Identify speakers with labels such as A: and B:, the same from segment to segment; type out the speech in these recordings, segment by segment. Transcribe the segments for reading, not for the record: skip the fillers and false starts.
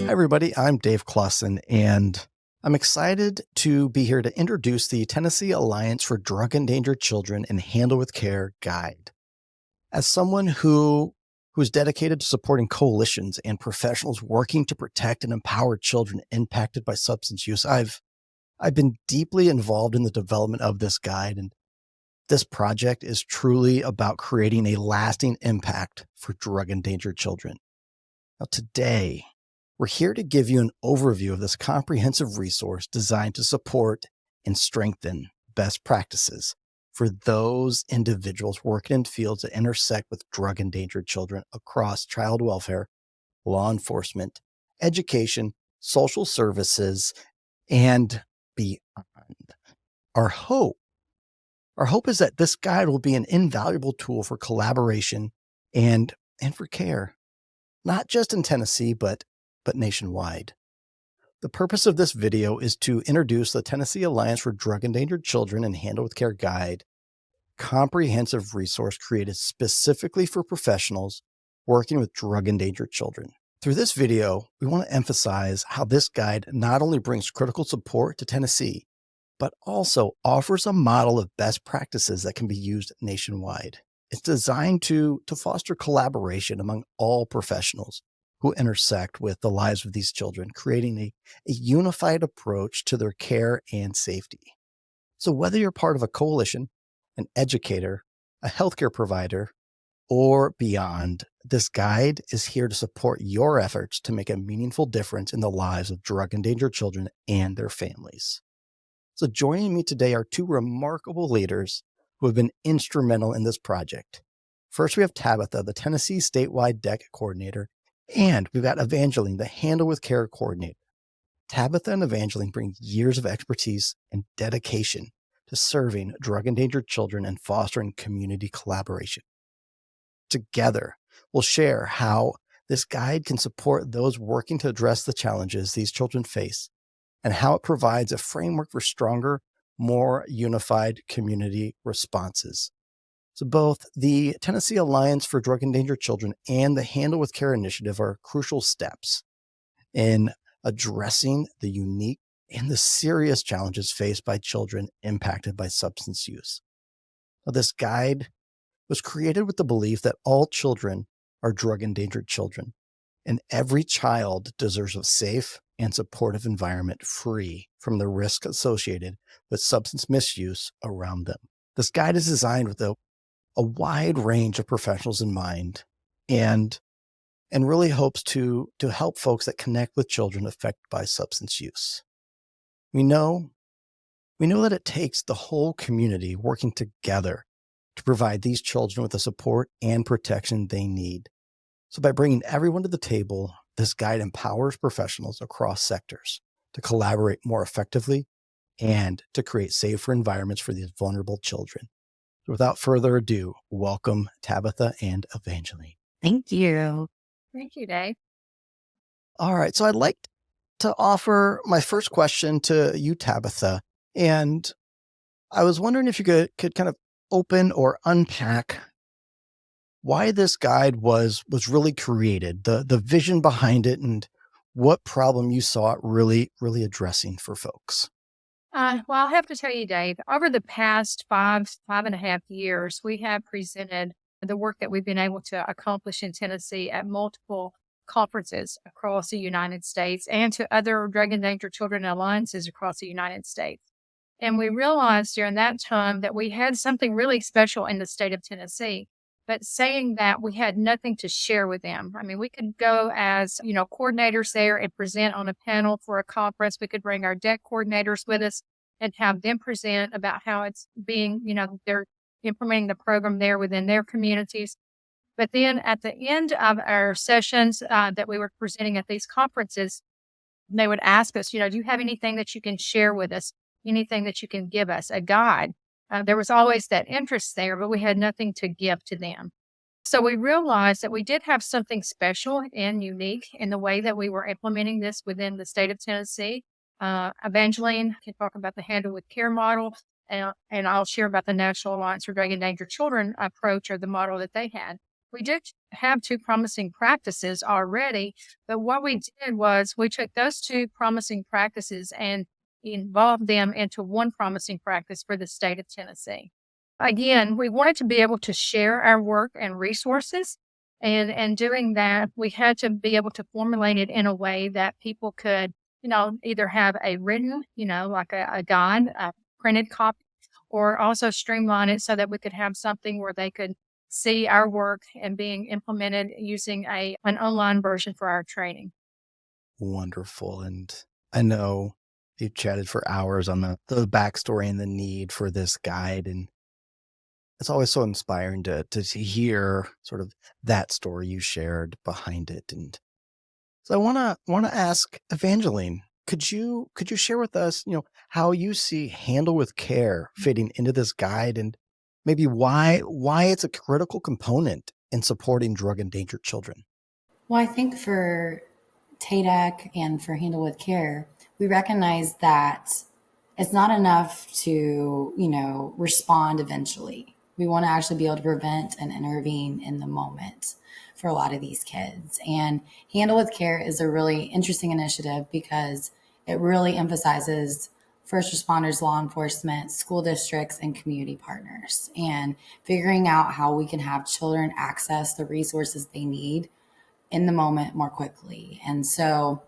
A: Hi, everybody. I'm Dave Clausen, and I'm excited to be here to introduce the Tennessee Alliance for Drug Endangered Children and Handle with Care guide. As someone who's dedicated to supporting coalitions and professionals working to protect and empower children impacted by substance use, I've been deeply involved in the development of this guide, and this project is truly about creating a lasting impact for drug endangered children. Now, today, we're here to give you an overview of this comprehensive resource designed to support and strengthen best practices for those individuals working in fields that intersect with drug endangered children across child welfare, law enforcement, education, social services, and beyond. Our hope, our hope is that this guide will be an invaluable tool for collaboration and for care, not just in Tennessee, but nationwide. The purpose of this video is to introduce the Tennessee Alliance for Drug Endangered Children and Handle with Care guide, comprehensive resource created specifically for professionals working with drug endangered children. Through this video, we want to emphasize how this guide not only brings critical support to Tennessee, but also offers a model of best practices that can be used nationwide. It's designed to foster collaboration among all professionals who intersect with the lives of these children, creating a unified approach to their care and safety. So whether you're part of a coalition, an educator, a healthcare provider, or beyond, this guide is here to support your efforts to make a meaningful difference in the lives of drug endangered children and their families. So joining me today are two remarkable leaders who have been instrumental in this project. First, we have Tabatha, the Tennessee statewide DEC coordinator, and we've got Evangeline, the Handle with Care coordinator. Tabatha and Evangeline bring years of expertise and dedication to serving drug endangered children and fostering community collaboration. Together, we'll share how this guide can support those working to address the challenges these children face and how it provides a framework for stronger, more unified community responses. So both the Tennessee Alliance for Drug Endangered Children and the Handle with Care initiative are crucial steps in addressing the unique and the serious challenges faced by children impacted by substance use. Now, this guide was created with the belief that all children are drug endangered children, and every child deserves a safe and supportive environment free from the risk associated with substance misuse around them. This guide is designed with a wide range of professionals in mind and really hopes to help folks that connect with children affected by substance use. We know that it takes the whole community working together to provide these children with the support and protection they need. So by bringing everyone to the table, this guide empowers professionals across sectors to collaborate more effectively and to create safer environments for these vulnerable children. So without further ado, welcome Tabatha and Evangeline.
B: Thank you.
C: Thank you, Dave.
A: All right, so I'd like to offer my first question to you, Tabatha, and I was wondering if you could kind of open or unpack why this guide was really created, the vision behind it, and what problem you saw it really addressing for folks.
C: Well, I'll have to tell you, Dave, over the past five and a half years, we have presented the work that we've been able to accomplish in Tennessee at multiple conferences across the United States and to other drug endangered children alliances across the United States. And we realized during that time that we had something really special in the state of Tennessee. But saying that, we had nothing to share with them. I mean, we could go as, coordinators there and present on a panel for a conference. We could bring our DEC coordinators with us and have them present about how it's being, they're implementing the program there within their communities. But then at the end of our sessions that we were presenting at these conferences, they would ask us, do you have anything that you can share with us? Anything that you can give us, a guide? There was always that interest there, but we had nothing to give to them. So we realized that we did have something special and unique in the way that we were implementing this within the state of Tennessee. Evangeline can talk about the Handle with Care model, and I'll share about the National Alliance for Drug Endangered Children approach or the model that they had. We did have two promising practices already. But what we did was we took those two promising practices and involved them into one promising practice for the state of Tennessee. Again, we wanted to be able to share our work and resources. And doing that, we had to be able to formulate it in a way that people could, either have a written, like a guide, a printed copy, or also streamline it so that we could have something where they could see our work and being implemented using an online version for our training.
A: Wonderful. And I know you chatted for hours on the backstory and the need for this guide. And it's always so inspiring to hear sort of that story you shared behind it. And so I wanna ask Evangeline, could you share with us, how you see Handle with Care fitting into this guide and maybe why it's a critical component in supporting drug endangered children?
B: Well, I think for TADAC and for Handle with Care, we recognize that it's not enough to, respond eventually. We want to actually be able to prevent and intervene in the moment for a lot of these kids. And Handle with Care is a really interesting initiative because it really emphasizes first responders, law enforcement, school districts, and community partners, and figuring out how we can have children access the resources they need in the moment more quickly. And so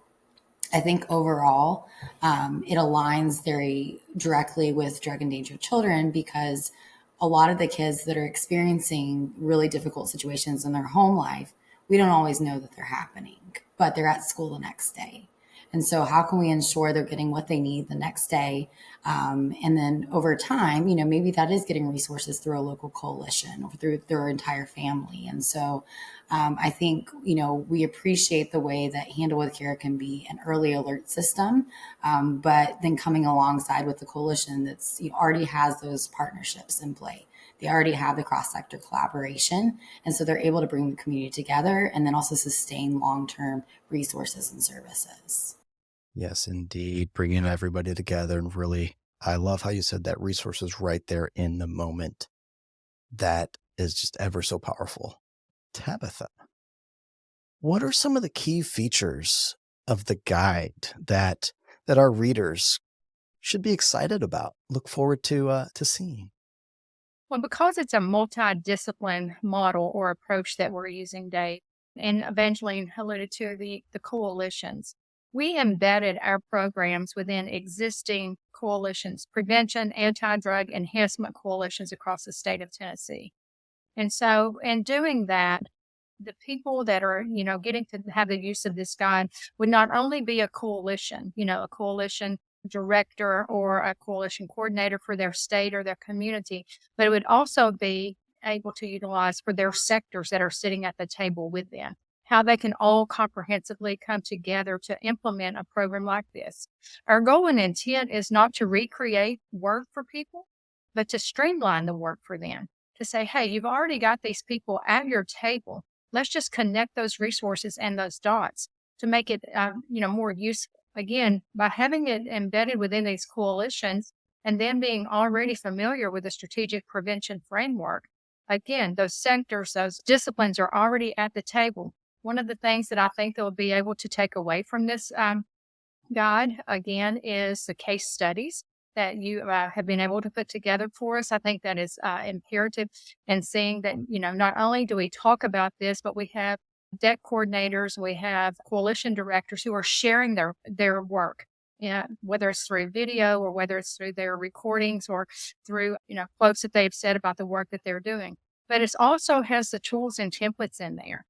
B: I think overall, it aligns very directly with drug endangered children because a lot of the kids that are experiencing really difficult situations in their home life, we don't always know that they're happening, but they're at school the next day. And so how can we ensure they're getting what they need the next day? And then over time, maybe that is getting resources through a local coalition or through their entire family. And so I think, we appreciate the way that Handle with Care can be an early alert system, but then coming alongside with the coalition that's already has those partnerships in play. They already have the cross-sector collaboration. And so they're able to bring the community together and then also sustain long-term resources and services.
A: Yes, indeed. Bringing everybody together and really, I love how you said that resources right there in the moment. That is just ever so powerful. Tabitha, what are some of the key features of the guide that our readers should be excited about, look forward to seeing?
C: Well, because it's a multidiscipline model or approach that we're using, Dave, and Evangeline alluded to the coalitions, we embedded our programs within existing coalitions, prevention, anti-drug enhancement coalitions across the state of Tennessee. And so in doing that, the people that are, getting to have the use of this guide would not only be a coalition, a coalition director or a coalition coordinator for their state or their community, but it would also be able to utilize for their sectors that are sitting at the table with them, how they can all comprehensively come together to implement a program like this. Our goal and intent is not to recreate work for people, but to streamline the work for them, to say, hey, you've already got these people at your table. Let's just connect those resources and those dots to make it, more useful. Again, by having it embedded within these coalitions and then being already familiar with the strategic prevention framework, again, those sectors, those disciplines are already at the table. One of the things that I think they'll be able to take away from this guide, again, is the case studies that you have been able to put together for us. I think that is imperative in seeing that, not only do we talk about this, but we have deck coordinators, we have coalition directors who are sharing their work. Yeah, whether it's through video or whether it's through their recordings or through, quotes that they've said about the work that they're doing. But it also has the tools and templates in there.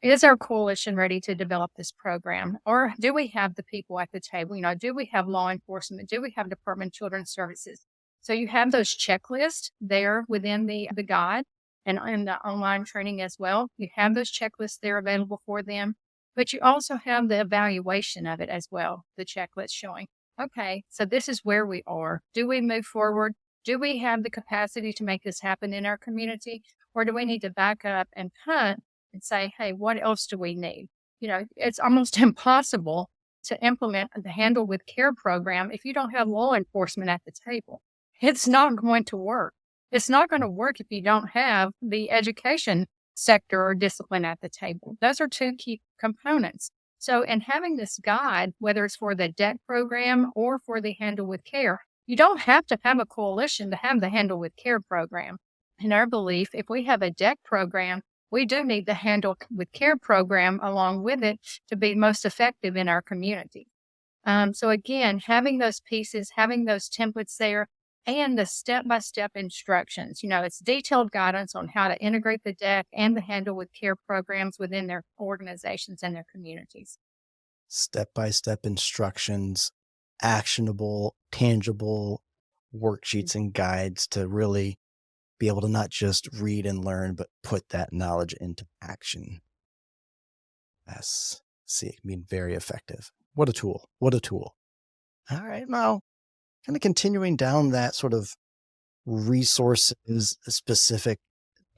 C: Is our coalition ready to develop this program? Or do we have the people at the table? Do we have law enforcement? Do we have Department of Children's Services? So you have those checklists there within the guide and in the online training as well. You have those checklists there available for them, but you also have the evaluation of it as well, the checklist showing, okay, so this is where we are. Do we move forward? Do we have the capacity to make this happen in our community? Or do we need to back up and punt and say, hey, what else do we need? It's almost impossible to implement the Handle with Care program if you don't have law enforcement at the table. It's not going to work. It's not going to work if you don't have the education sector or discipline at the table. Those are two key components. So, in having this guide, whether it's for the DEC program or for the Handle with Care, you don't have to have a coalition to have the Handle with Care program. In our belief, if we have a DEC program, we do need the Handle with Care program along with it to be most effective in our community. So again, having those pieces, having those templates there, and the step-by-step instructions. It's detailed guidance on how to integrate the DEC and the Handle with Care programs within their organizations and their communities.
A: Step-by-step instructions, actionable, tangible worksheets and guides to really be able to not just read and learn, but put that knowledge into action. Yes. See, it can be very effective. What a tool. What a tool. All right. Now, kind of continuing down that sort of resources specific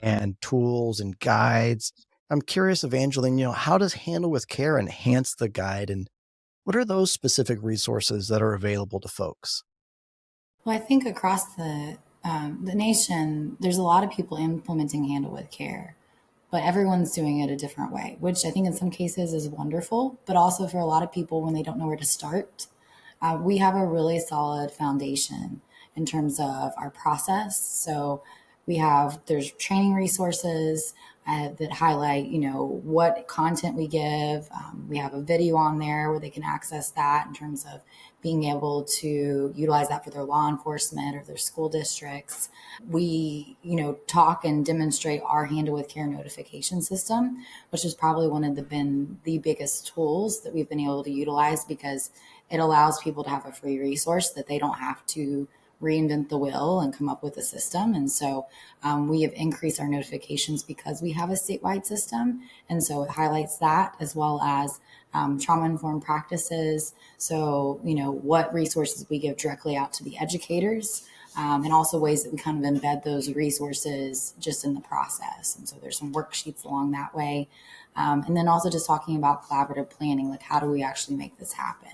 A: and tools and guides. I'm curious, Evangeline, how does Handle with Care enhance the guide, and what are those specific resources that are available to folks?
B: Well, I think across the nation, there's a lot of people implementing Handle with Care, but everyone's doing it a different way, which I think in some cases is wonderful, but also for a lot of people when they don't know where to start. We have a really solid foundation in terms of our process. So there's training resources that highlight, what content we give. We have a video on there where they can access that in terms of being able to utilize that for their law enforcement or their school districts. We, talk and demonstrate our Handle with Care notification system, which has probably been the biggest tools that we've been able to utilize because it allows people to have a free resource that they don't have to reinvent the wheel and come up with a system. And so we have increased our notifications because we have a statewide system. And so it highlights that as well as trauma-informed practices. So, what resources we give directly out to the educators and also ways that we kind of embed those resources just in the process. And so there's some worksheets along that way. And then also just talking about collaborative planning, like how do we actually make this happen?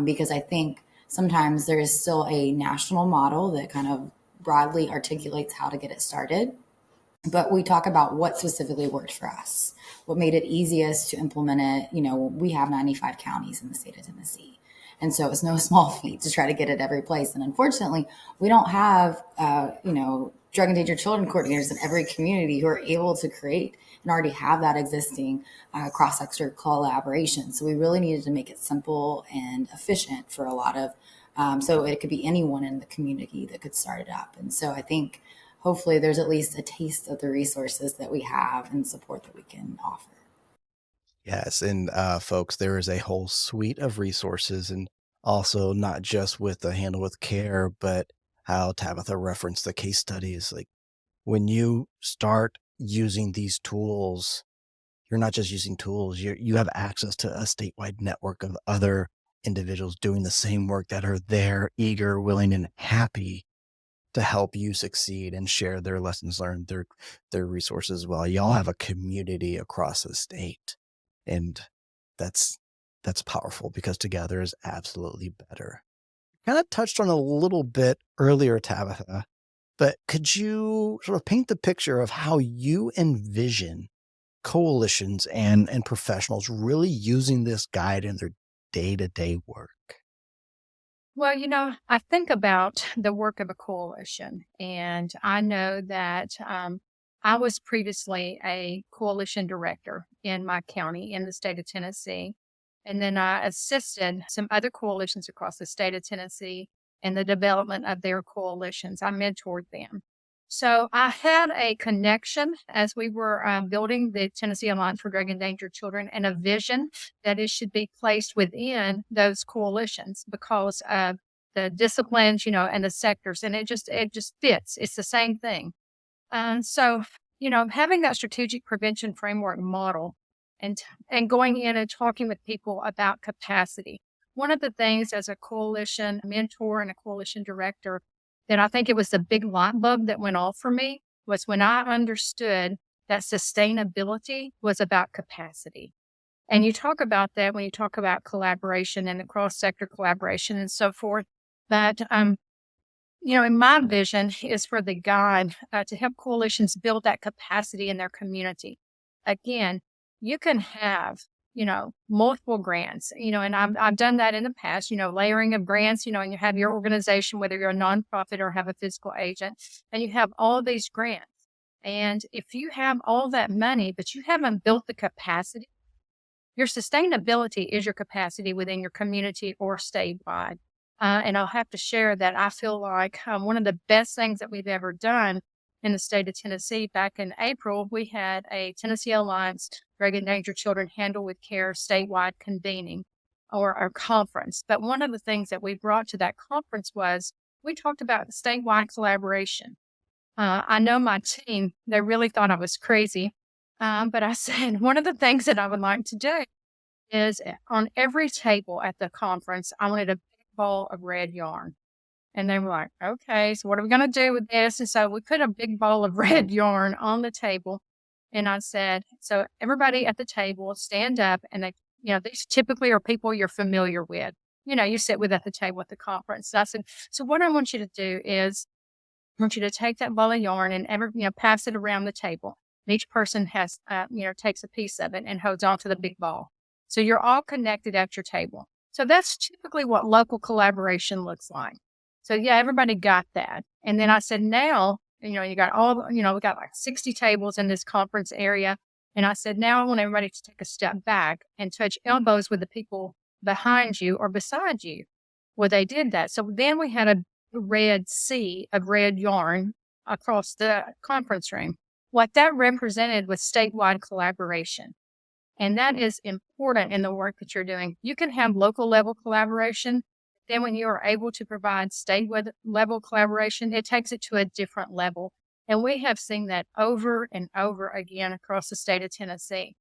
B: Because I think sometimes there is still a national model that kind of broadly articulates how to get it started. But we talk about what specifically worked for us, what made it easiest to implement it. We have 95 counties in the state of Tennessee. And so it's no small feat to try to get it every place. And unfortunately, we don't have, drug endangered children coordinators in every community who are able to create and already have that existing cross-sector collaboration. So we really needed to make it simple and efficient for a lot of, so it could be anyone in the community that could start it up. And so I think hopefully there's at least a taste of the resources that we have and support that we can offer.
A: Yes. And folks, there is a whole suite of resources, and also not just with the Handle with Care, but how Tabatha referenced the case studies. Like when you start using these tools, you're not just using tools, you have access to a statewide network of other individuals doing the same work that are there, eager, willing, and happy to help you succeed and share their lessons learned, their resources as well. Y'all have a community across the state. And that's powerful because together is absolutely better. Kind of touched on a little bit earlier, Tabatha, but could you sort of paint the picture of how you envision coalitions and professionals really using this guide in their day-to-day work?
C: Well, I think about the work of a coalition, and I know that I was previously a coalition director in my county in the state of Tennessee. And then I assisted some other coalitions across the state of Tennessee in the development of their coalitions. I mentored them. So I had a connection as we were building the Tennessee Alliance for Drug Endangered Children, and a vision that it should be placed within those coalitions because of the disciplines, and the sectors. And it just fits. It's the same thing. So, having that strategic prevention framework model and going in and talking with people about capacity. One of the things as a coalition mentor and a coalition director that I think it was the big light bulb that went off for me was when I understood that sustainability was about capacity. And you talk about that when you talk about collaboration and the cross-sector collaboration and so forth. But In my vision is for the guide to help coalitions build that capacity in their community. Again, you can have, multiple grants, and I've done that in the past, layering of grants, and you have your organization, whether you're a nonprofit or have a physical agent, and you have all of these grants. And if you have all that money, but you haven't built the capacity, your sustainability is your capacity within your community or statewide. And I'll have to share that I feel like one of the best things that we've ever done in the state of Tennessee, back in April, we had a Tennessee Alliance Drug Endangered Children Handled with Care statewide convening or our conference. But one of the things that we brought to that conference was we talked about statewide collaboration. I know my team, they really thought I was crazy. But I said, one of the things that I would like to do is on every table at the conference, I wanted a big ball of red yarn. And they were like, okay, so what are we going to do with this? And so we put a big ball of red yarn on the table. And I said, so everybody at the table stand up and they, these typically are people you're familiar with. You sit with at the table at the conference. So I said, so what I want you to do is I want you to take that ball of yarn and pass it around the table. Each person has, takes a piece of it and holds on to the big ball. So you're all connected at your table. So that's typically what local collaboration looks like. So yeah, everybody got that. And then I said, now, you got we got like 60 tables in this conference area. And I said, now I want everybody to take a step back and touch elbows with the people behind you or beside you. Well, they did that. So then we had a red sea of red yarn across the conference room. What that represented was statewide collaboration. And that is important in the work that you're doing. You can have local level collaboration. Then when you are able to provide state level collaboration, it takes it to a different level. And we have seen that over and over again across the state of Tennessee.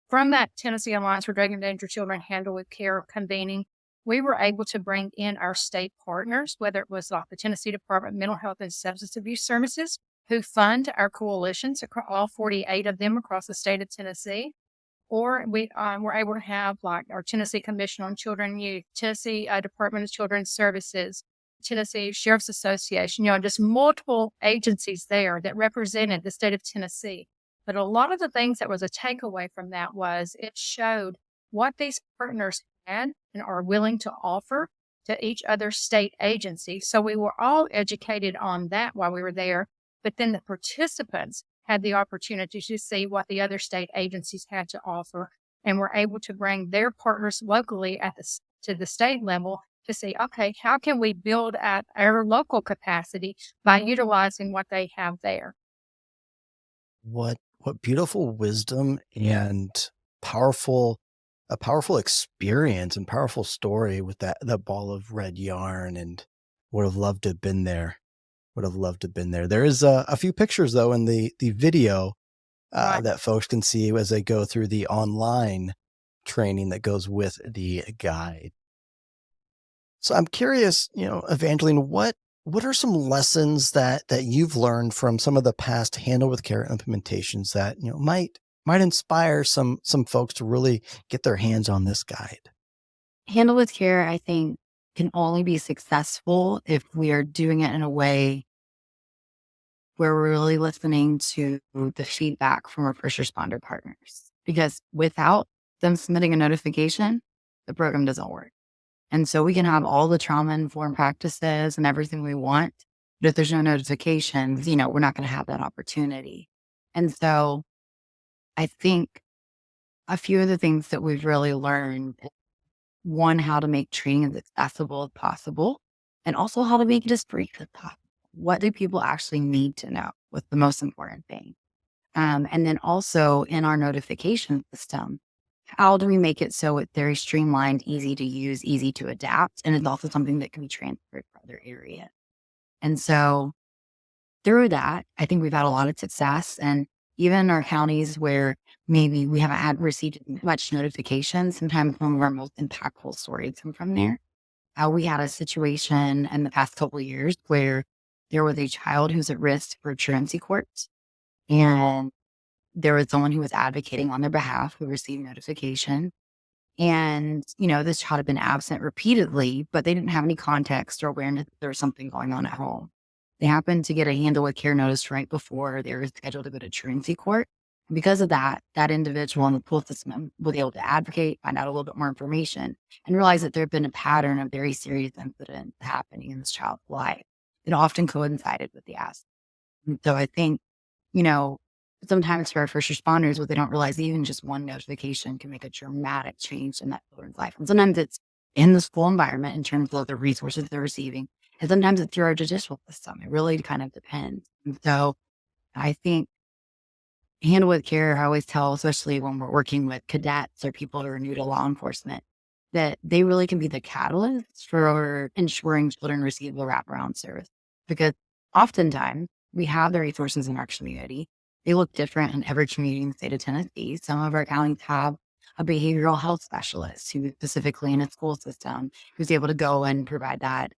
C: From that Tennessee Alliance for Drug Endangered Children Handled with Care convening, we were able to bring in our state partners, whether it was like the Tennessee Department of Mental Health and Substance Abuse Services, who fund our coalitions, all 48 of them across the state of Tennessee. Or we were able to have like our Tennessee Commission on Children and Youth, Tennessee Department of Children's Services, Tennessee Sheriff's Association, just multiple agencies there that represented the state of Tennessee. But a lot of the things that was a takeaway from that was it showed what these partners had and are willing to offer to each other state agency. So we were all educated on that while we were there. But then the participants had the opportunity to see what the other state agencies had to offer and were able to bring their partners locally to the state level to see, okay, how can we build at our local capacity by utilizing what they have there?
A: What beautiful wisdom and powerful a powerful experience and powerful story with that ball of red yarn, and would have loved to have been there. Would have loved to have been there. There is a few pictures though in the video
C: Right.
A: that folks can see as they go through the online training that goes with the guide. So I'm curious, Evangeline, what are some lessons that you've learned from some of the past Handle with Care implementations that might inspire some folks to really get their hands on this guide?
B: Handle with Care, I think, can only be successful if we are doing it in a way where we're really listening to the feedback from our first responder partners. Because without them submitting a notification, the program doesn't work. And so we can have all the trauma-informed practices and everything we want, but if there's no notifications, we're not going to have that opportunity. And so I think a few of the things that we've really learned, one, how to make training as accessible as possible, and also how to make it as brief as possible. What do people actually need to know? What's the most important thing? And then also in our notification system, how do we make it so it's very streamlined, easy to use, easy to adapt, and it's also something that can be transferred to other areas? And so through that, I think we've had a lot of success. And even in our counties where maybe we haven't received much notification, sometimes some of our most impactful stories come from there. We had a situation in the past couple of years where there was a child who's at risk for truancy court, and there was someone who was advocating on their behalf who received notification.
D: And, this child had been absent repeatedly, but they didn't have any context or awareness that there was something going on at home. They happened to get a handle with care notice right before they were scheduled to go to truancy court. And because of that, that individual in the pool system was able to advocate, find out a little bit more information, and realize that there had been a pattern of very serious incidents happening in this child's life. It often coincided with the accident. And so I think, you know, sometimes for our first responders, what they don't realize, even just one notification can make a dramatic change in that children's life. And sometimes it's in the school environment in terms of the resources they're receiving. And sometimes it's through our judicial system. It really kind of depends. And so I think handle with care, I always tell, especially when we're working with cadets or people who are new to law enforcement, that they really can be the catalyst for ensuring children receive the wraparound service. Because oftentimes we have the resources in our community. They look different in every community in the state of Tennessee. Some of our counties have a behavioral health specialist who specifically in a school system who's able to go and provide that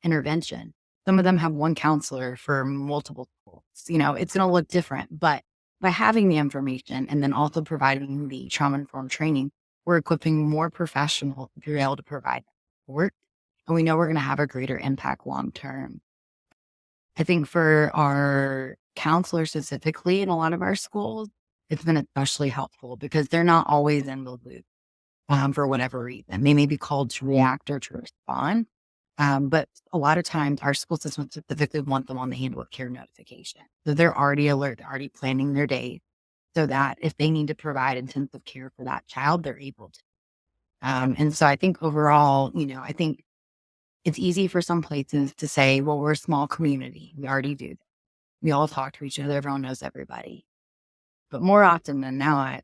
D: intervention. Some of them have one counselor for multiple schools. It's going to look different, but by having the information and then also providing the trauma-informed training, we're equipping more professionals to be able to provide support. And we know we're going to have a greater impact long-term. I think for our counselors specifically in a lot of our schools, it's been especially helpful because they're not always in the loop for whatever reason. They may be called to react or to respond. But a lot of times our school system specifically want them on the handle of care notification. So they're already alert, they're already planning their day so that if they need to provide intensive care for that child, they're able to. And so I think overall, I think it's easy for some places to say, well, we're a small community. We already do that. We all talk to each other. Everyone knows everybody. But more often than not,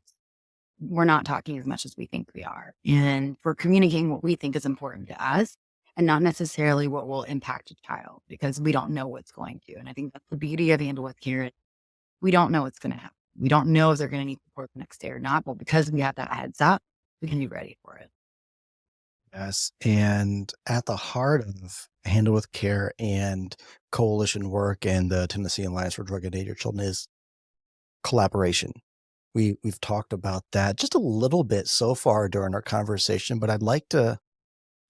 D: we're not talking as much as we think we are. And we're communicating what we think is important to us and not necessarily what will impact a child because we don't know what's going to. And I think that's the beauty of Handle with Care. We don't know what's going to happen. We don't know if they're going to need support the next day or not. But because we have that heads up, we can be ready for it.
A: Yes. And at the heart of Handle with Care and coalition work and the Tennessee Alliance for Drug and Endangered Children is collaboration. We've talked about that just a little bit so far during our conversation, but I'd like to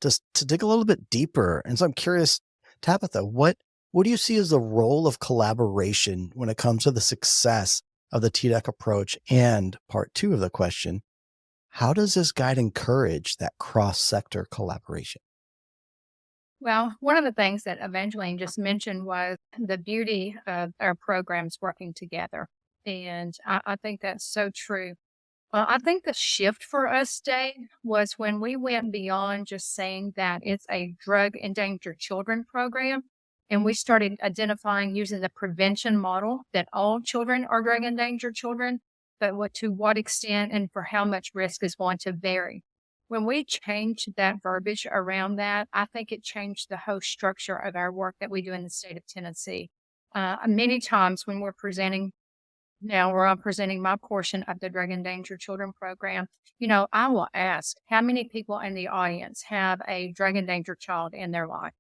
A: just to dig a little bit deeper. And so I'm curious, Tabatha, what do you see as the role of collaboration when it comes to the success of the TDEC approach? And part two of the question, how does this guide encourage that cross-sector collaboration?
C: Well, one of the things that Evangeline just mentioned was the beauty of our programs working together. And I think that's so true. Well, I think the shift for us, Dave, was when we went beyond just saying that it's a drug endangered children program. And we started identifying using the prevention model that all children are drug endangered children, but to what extent and for how much risk is going to vary. When we changed that verbiage around that, I think it changed the whole structure of our work that we do in the state of Tennessee. Many times when we're presenting now where I'm presenting my portion of the Drug Endangered Children program, I will ask how many people in the audience have a drug endangered child in their life.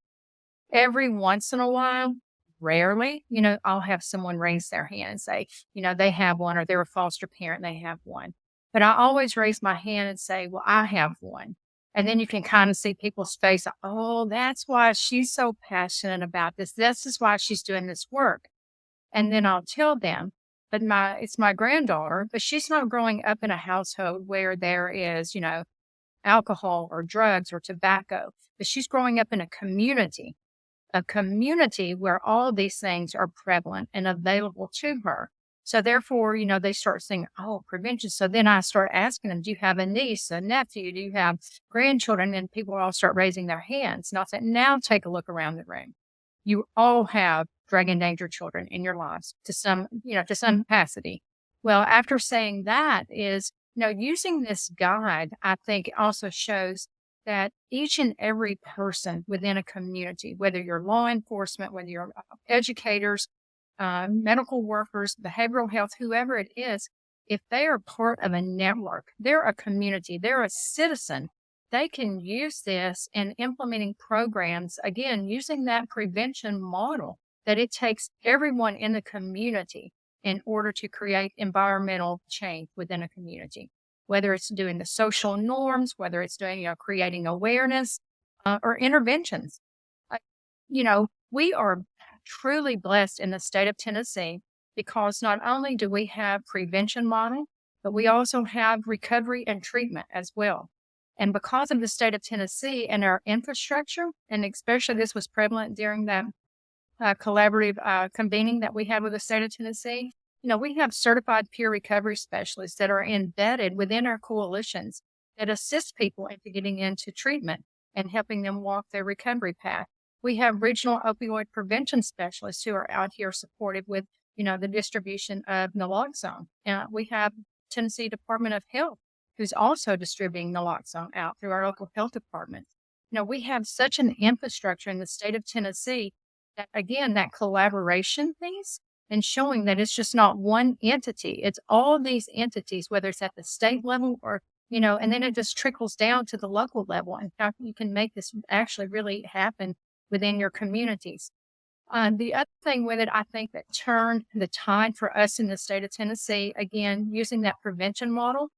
C: Every once in a while, rarely, I'll have someone raise their hand and say, they have one or they're a foster parent, they have one. But I always raise my hand and say, well, I have one. And then you can kind of see people's face. Oh, that's why she's so passionate about this. This is why she's doing this work. And then I'll tell them, but it's my granddaughter, but she's not growing up in a household where there is, alcohol or drugs or tobacco, but she's growing up in a community where all of these things are prevalent and available to her. So therefore, they start saying, oh, prevention. So then I start asking them, do you have a niece, a nephew? Do you have grandchildren? And people all start raising their hands. And I'll say, now take a look around the room. You all have drug endangered children in your lives to some capacity. Well, after saying that is, using this guide, I think also shows that each and every person within a community, whether you're law enforcement, whether you're educators, medical workers, behavioral health, whoever it is, if they are part of a network, they're a community, they're a citizen, they can use this in implementing programs, again, using that prevention model that it takes everyone in the community in order to create environmental change within a community. whether it's doing the social norms, whether it's doing, creating awareness or interventions. Uh, we are truly blessed in the state of Tennessee because not only do we have prevention model, but we also have recovery and treatment as well. And because of the state of Tennessee and our infrastructure, and especially this was prevalent during that collaborative convening that we had with the state of Tennessee, we have certified peer recovery specialists that are embedded within our coalitions that assist people into getting into treatment and helping them walk their recovery path. We have regional opioid prevention specialists who are out here supported with, the distribution of naloxone. We have Tennessee Department of Health who's also distributing naloxone out through our local health department. We have such an infrastructure in the state of Tennessee that, again, that collaboration piece and showing that it's just not one entity. It's all these entities, whether it's at the state level or, and then it just trickles down to the local level and how you can make this actually really happen within your communities. The other thing with it, I think that turned the tide for us in the state of Tennessee, again, using that prevention model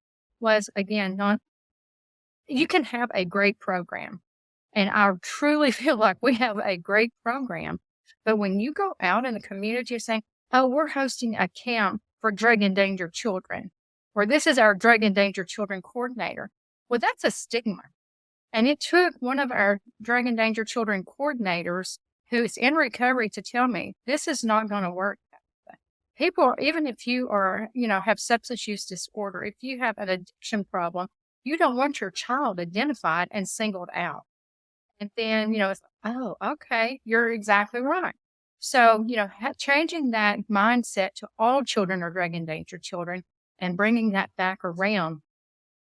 C: was, again, you can have a great program. And I truly feel like we have a great program. But when you go out in the community saying, oh, we're hosting a camp for drug endangered children, or this is our drug endangered children coordinator, well, that's a stigma. And it took one of our drug endangered children coordinators who's in recovery to tell me this is not going to work. People, even if you are, have substance use disorder, if you have an addiction problem, you don't want your child identified and singled out. And then, it's, oh, okay, you're exactly right. So, changing that mindset to all children are drug endangered children and bringing that back around.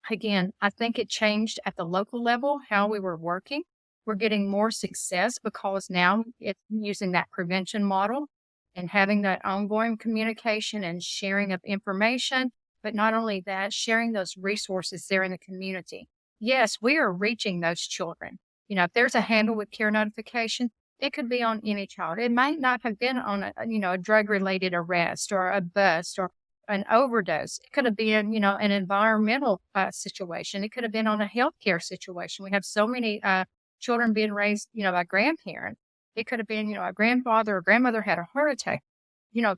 C: Again, I think it changed at the local level how we were working. We're getting more success because now it's using that prevention model and having that ongoing communication and sharing of information. But not only that, sharing those resources there in the community. Yes, we are reaching those children. If there's a handle with care notification, it could be on any child. It might not have been on a drug-related arrest or a bust or an overdose. It could have been, an environmental situation. It could have been on a healthcare situation. We have so many children being raised, by grandparents. It could have been, a grandfather or grandmother had a heart attack.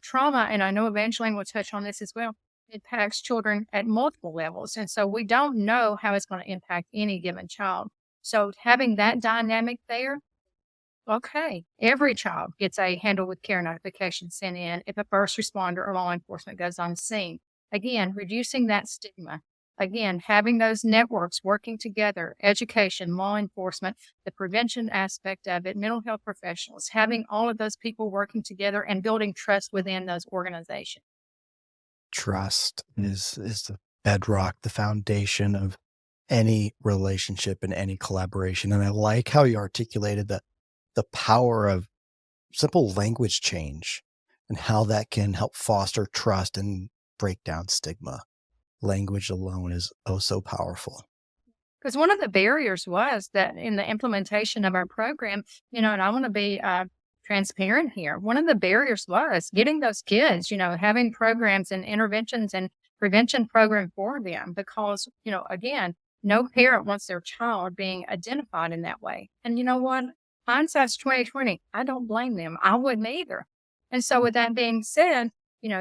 C: Trauma, and I know Evangeline will touch on this as well, impacts children at multiple levels. And so we don't know how it's going to impact any given child. So having that dynamic there, okay, every child gets a handle with care notification sent in if a first responder or law enforcement goes on scene. Again, reducing that stigma. Again, having those networks working together, education, law enforcement, the prevention aspect of it, mental health professionals, having all of those people working together and building trust within those organizations.
A: Trust is the bedrock, the foundation of any relationship and any collaboration. And I like how you articulated the power of simple language change and how that can help foster trust and break down stigma. Language alone is oh so powerful.
C: Because one of the barriers was that in the implementation of our program, and I want to be transparent here. One of the barriers was getting those kids, having programs and interventions and prevention program for them because, again, no parent wants their child being identified in that way. And you know what? Hindsight's 2020. I don't blame them. I wouldn't either. And so with that being said,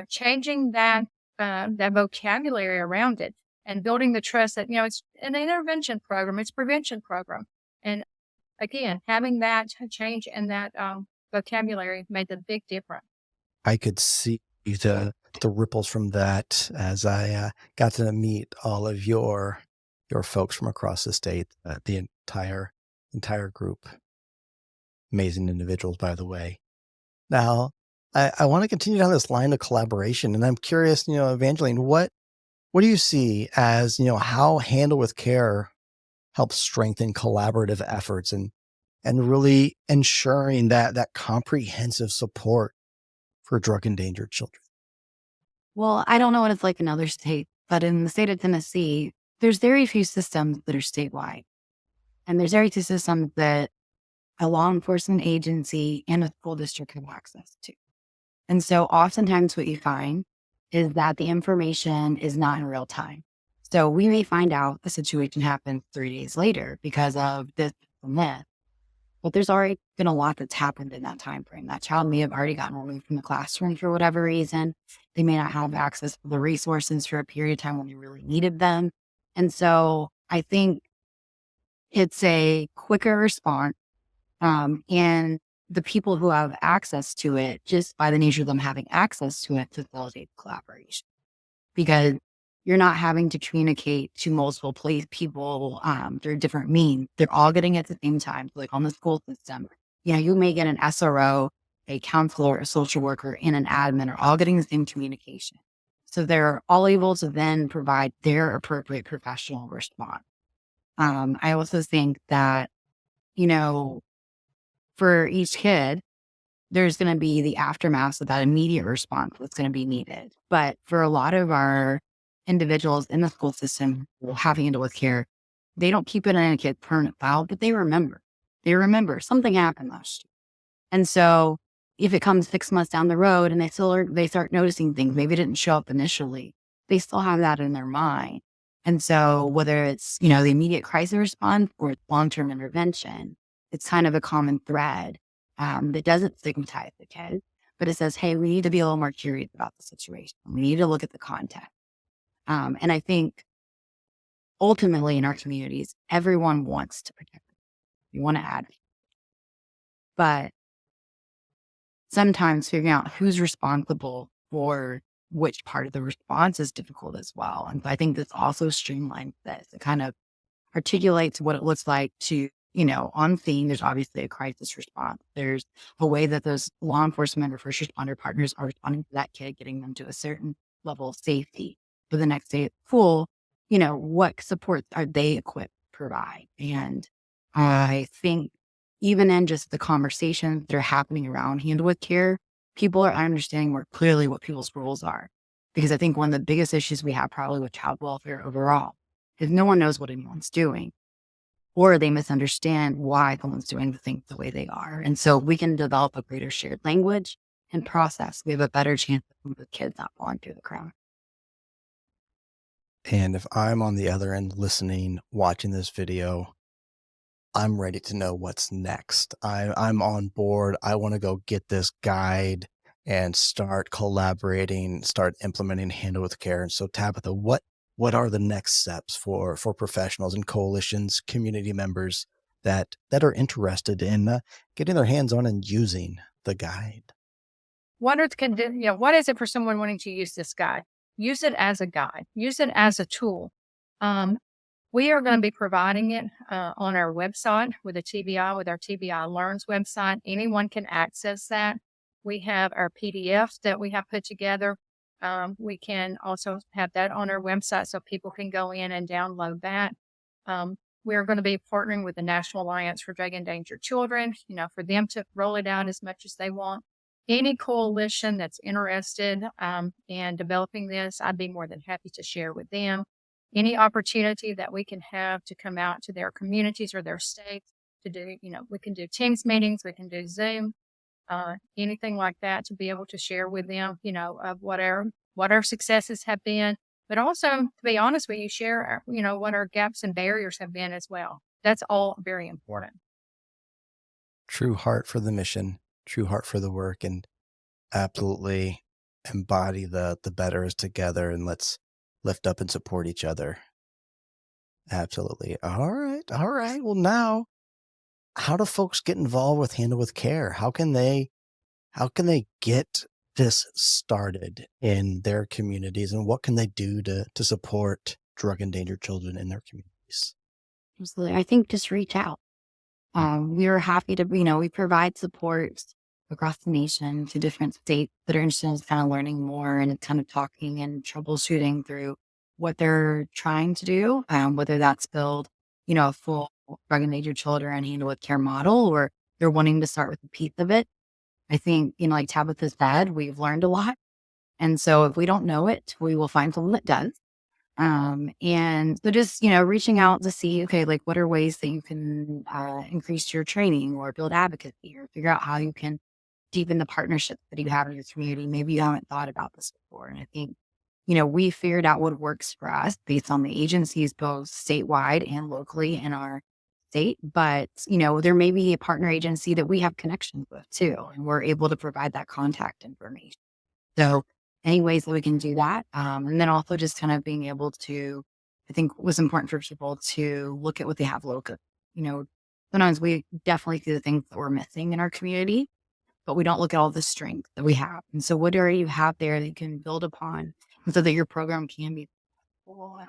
C: changing that vocabulary around it and building the trust that, it's an intervention program, it's prevention program. And again, having that change in that vocabulary made a big difference.
A: I could see the ripples from that as I got to meet all of your folks from across the state, the entire group. Amazing individuals, by the way. Now, I want to continue down this line of collaboration, and I'm curious, Evangeline, what do you see as, how Handle with Care helps strengthen collaborative efforts and really ensuring that comprehensive support for drug endangered children?
D: Well, I don't know what it's like in other states, but in the state of Tennessee, there's very few systems that are statewide. And there's very few systems that a law enforcement agency and a school district have access to. And so oftentimes what you find is that the information is not in real time. So we may find out the situation happened 3 days later because of this and that, but there's already been a lot that's happened in that time frame. That child may have already gotten removed from the classroom for whatever reason. They may not have access to the resources for a period of time when they really needed them. And so I think it's a quicker response. And the people who have access to it, just by the nature of them having access to it, facilitate collaboration because you're not having to communicate to multiple people through different means. They're all getting it at the same time. So like on the school system, you may get an SRO, a counselor, a social worker, and an admin are all getting the same communication. So they're all able to then provide their appropriate professional response. I also think that, you know, for each kid, there's going to be the aftermath of that immediate response that's going to be needed. But for a lot of our individuals in the school system who will have handle with care, they don't keep it in a kid's permanent file, but they remember. They remember something happened last year. And so if it comes 6 months down the road and they start noticing things, maybe it didn't show up initially, they still have that in their mind. And so whether it's, the immediate crisis response or it's long-term intervention, it's kind of a common thread that doesn't stigmatize the kids, but it says, hey, we need to be a little more curious about the situation. We need to look at the context. And I think ultimately in our communities, everyone wants to protect them. We want to advocate. But sometimes figuring out who's responsible for which part of the response is difficult as well. And I think this also streamlines this. It kind of articulates what it looks like to, on scene, there's obviously a crisis response. There's a way that those law enforcement or first responder partners are responding to that kid, getting them to a certain level of safety. For the next day at school, what supports are they equipped to provide? And I think even in just the conversations that are happening around Handle with Care, people are understanding more clearly what people's roles are. Because I think one of the biggest issues we have probably with child welfare overall is no one knows what anyone's doing, or they misunderstand why someone's doing the things the way they are. And so we can develop a greater shared language and process. We have a better chance of the kids not falling through the crowd.
A: And if I'm on the other end listening, watching this video, I'm ready to know what's next. I'm on board. I want to go get this guide and start collaborating, start implementing Handle with Care. And so, Tabitha, what are the next steps for professionals and coalitions, community members that are interested in getting their hands on and using the guide?
C: What is it for someone wanting to use this guide? Use it as a guide. Use it as a tool. We are going to be providing it on our website with a TBI, with our TBI Learns website. Anyone can access that. We have our PDFs that we have put together. We can also have that on our website so people can go in and download that. We're going to be partnering with the National Alliance for Drug Endangered Children, for them to roll it out as much as they want. Any coalition that's interested in developing this, I'd be more than happy to share with them. Any opportunity that we can have to come out to their communities or their states to do, we can do Teams meetings, we can do Zoom, anything like that to be able to share with them, of what our successes have been, but also to be honest with you, share, what our gaps and barriers have been as well. That's all very important.
A: True heart for the mission, true heart for the work, and absolutely embody the better is together, and let's lift up and support each other. Absolutely. All right. All right. Well, now, how do folks get involved with Handle with Care? How can they get this started in their communities, and what can they do to support drug endangered children in their communities?
D: Absolutely. I think just reach out. We are happy to, we provide support across the nation to different states that are interested in kind of learning more and kind of talking and troubleshooting through what they're trying to do, whether that's build, a full drug endangered children and Handle with Care model, or they're wanting to start with a piece of it. I think, like Tabatha said, we've learned a lot. And so if we don't know it, we will find someone that does. And so just, reaching out to see, okay, like what are ways that you can increase your training or build advocacy or figure out how you can deepen the partnerships that you have in your community. Maybe you haven't thought about this before. And I think, we figured out what works for us based on the agencies, both statewide and locally in our state. But, there may be a partner agency that we have connections with too, and we're able to provide that contact information. So any ways that we can do that. And then also just kind of being able to, I think was important for people to look at what they have locally. You know, Sometimes we definitely see the things that we're missing in our community, but we don't look at all the strength that we have. And so what do you have there that you can build upon so that your program can be full?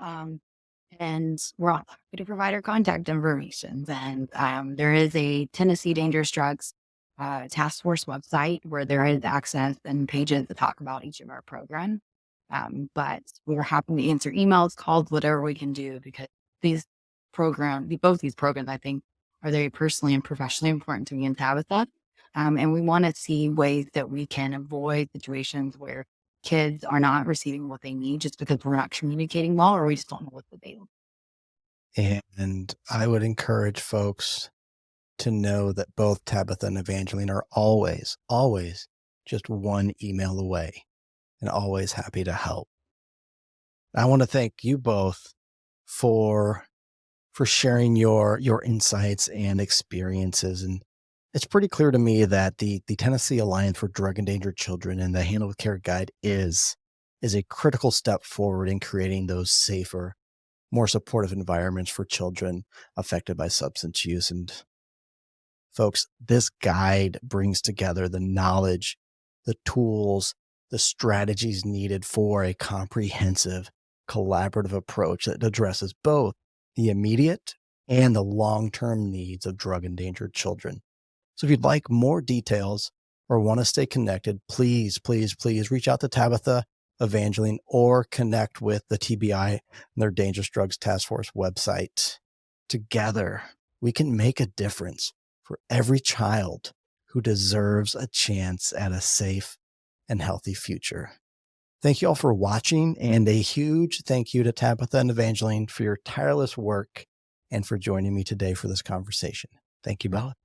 D: And we're all happy to provide our contact information. And there is a Tennessee Dangerous Drugs task force website where there is access and pages that talk about each of our programs. But we're happy to answer emails, calls, whatever we can do, because both these programs, I think, are very personally and professionally important to me and Tabatha. And we want to see ways that we can avoid situations where kids are not receiving what they need just because we're not communicating well or we just don't know what's available.
A: And I would encourage folks to know that both Tabatha and Evangeline are always, always just one email away and always happy to help. I want to thank you both for sharing your insights and experiences. And it's pretty clear to me that the Tennessee Alliance for Drug Endangered Children and the Handle with Care Guide is a critical step forward in creating those safer, more supportive environments for children affected by substance use. And folks, this guide brings together the knowledge, the tools, the strategies needed for a comprehensive, collaborative approach that addresses both the immediate and the long-term needs of drug endangered children. So if you'd like more details or want to stay connected, please, please, please reach out to Tabatha, Evangeline, or connect with the TBI and their Dangerous Drugs Task Force website. Together, we can make a difference for every child who deserves a chance at a safe and healthy future. Thank you all for watching, and a huge thank you to Tabatha and Evangeline for your tireless work and for joining me today for this conversation. Thank you both.